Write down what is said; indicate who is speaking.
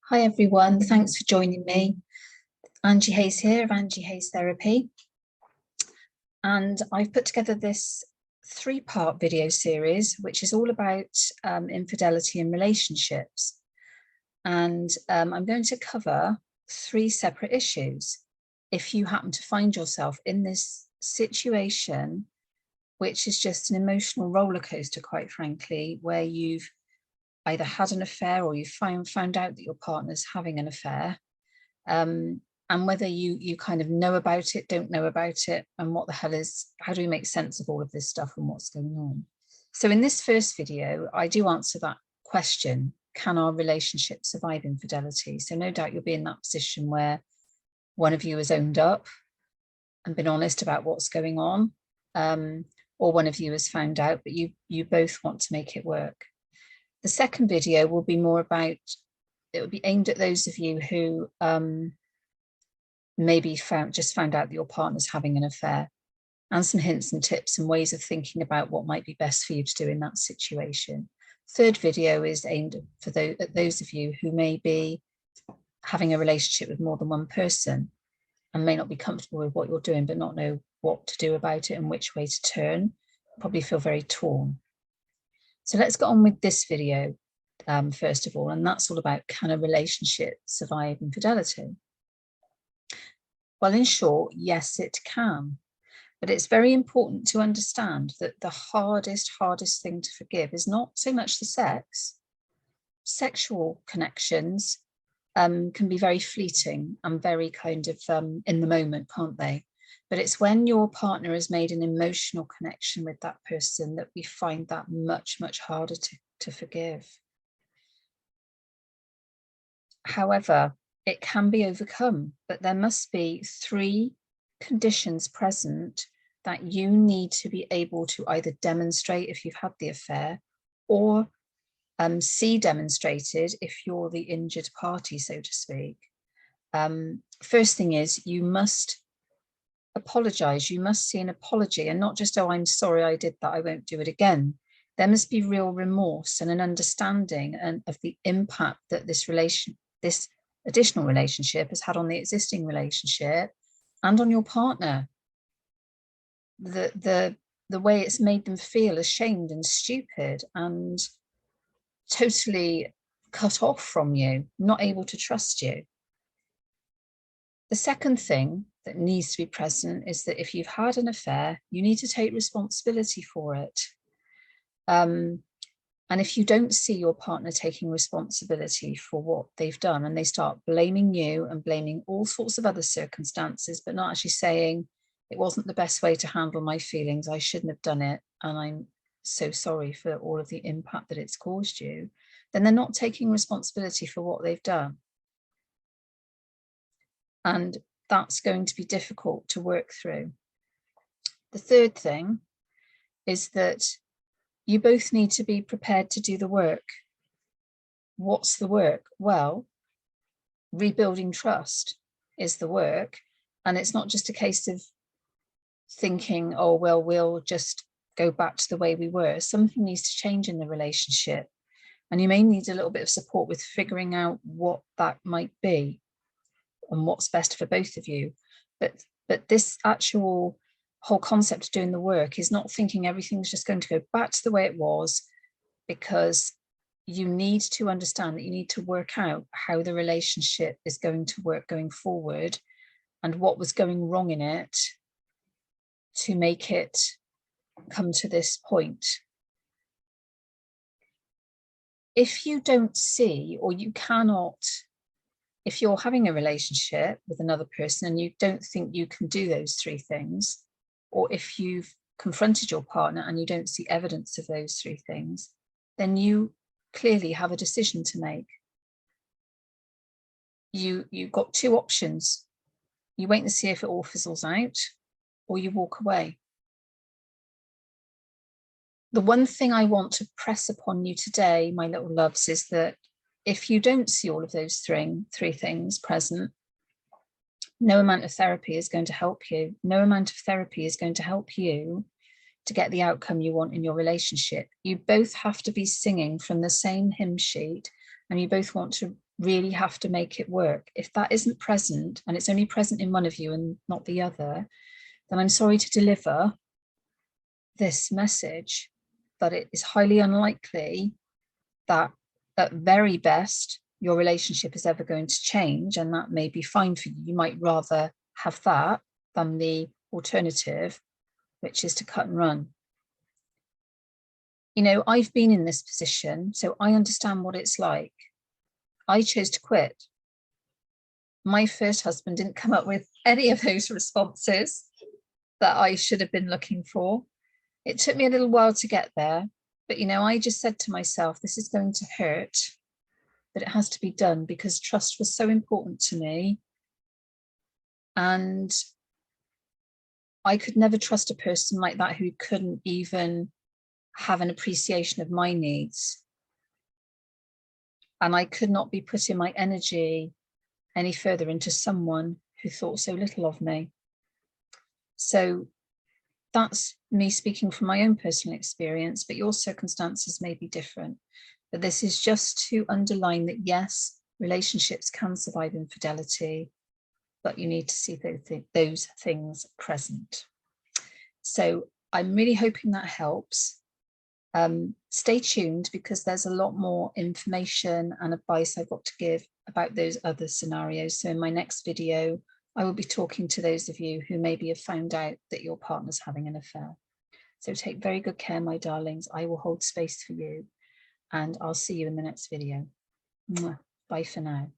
Speaker 1: Hi everyone, thanks for joining me. Angie Hayes here of Angie Hayes Therapy. And I've put together this 3-part video series, which is all about infidelity in relationships. And I'm going to cover 3 separate issues. If you happen to find yourself in this situation, which is just an emotional roller coaster, quite frankly, where you've either had an affair or you've found out that your partner's having an affair, and whether you kind of know about it, don't know about it, and what the hell is, how do we make sense of all of this stuff and what's going on? So in this first video, I do answer that question: can our relationship survive infidelity? So no doubt you'll be in that position where one of you has owned up and been honest about what's going on, or one of you has found out, but you both want to make it work. The second video will be more about, it will be aimed at those of you who maybe just found out that your partner's having an affair, and some hints and tips and ways of thinking about what might be best for you to do in that situation. Third video is aimed at those of you who may be having a relationship with more than one person and may not be comfortable with what you're doing, but not know what to do about it and which way to turn, probably feel very torn. So let's get on with this video first of all, and that's all about, can a relationship survive infidelity? Well, in short, yes, it can. But it's very important to understand that the hardest thing to forgive is not so much the sex. Sexual connections can be very fleeting and very kind of in the moment, can't they? But it's when your partner has made an emotional connection with that person that we find that much harder to forgive. However, it can be overcome, but there must be 3 conditions present that you need to be able to either demonstrate if you've had the affair, or see demonstrated if you're the injured party, so to speak. First thing is, you must apologize. You must see an apology, and not just, oh, I'm sorry I did that, I won't do it again. There must be real remorse and an understanding of the impact that this additional relationship has had on the existing relationship and on your partner. The way it's made them feel ashamed and stupid and totally cut off from you, not able to trust you. The second thing that needs to be present is that if you've had an affair, you need to take responsibility for it. And if you don't see your partner taking responsibility for what they've done, and they start blaming you and blaming all sorts of other circumstances, but not actually saying, it wasn't the best way to handle my feelings, I shouldn't have done it, and I'm so sorry for all of the impact that it's caused you, then they're not taking responsibility for what they've done. And that's going to be difficult to work through. The third thing is that you both need to be prepared to do the work. What's the work? Well, rebuilding trust is the work. And it's not just a case of thinking, oh, well, we'll just go back to the way we were. Something needs to change in the relationship. And you may need a little bit of support with figuring out what that might be and what's best for both of you. But this actual whole concept of doing the work is not thinking everything's just going to go back to the way it was, because you need to understand that you need to work out how the relationship is going to work going forward and what was going wrong in it to make it come to this point. If you don't see, or you cannot, if you're having a relationship with another person and you don't think you can do those 3 things, or if you've confronted your partner and you don't see evidence of those 3 things, then you clearly have a decision to make. You've got 2 options. You wait and see if it all fizzles out, or you walk away. The one thing I want to press upon you today, my little loves, is that if you don't see all of those 3 things present, no amount of therapy is going to help you. No amount of therapy is going to help you to get the outcome you want in your relationship. You both have to be singing from the same hymn sheet, and you both want to really have to make it work. If that isn't present, and it's only present in one of you and not the other, then I'm sorry to deliver this message, but it is highly unlikely that at very best your relationship is ever going to change, and that may be fine for you. You might rather have that than the alternative, which is to cut and run. You know, I've been in this position, so I understand what it's like. I chose to quit. My first husband didn't come up with any of those responses that I should have been looking for. It took me a little while to get there, but you know, I just said to myself, this is going to hurt, but it has to be done because trust was so important to me. And I could never trust a person like that who couldn't even have an appreciation of my needs. And I could not be putting my energy any further into someone who thought so little of me. So that's me speaking from my own personal experience, but your circumstances may be different. But this is just to underline that, yes, relationships can survive infidelity, but you need to see those things present. So I'm really hoping that helps. Stay tuned because there's a lot more information and advice I've got to give about those other scenarios. So in my next video, I will be talking to those of you who maybe have found out that your partner's having an affair. So take very good care, my darlings. I will hold space for you and I'll see you in the next video. Bye for now.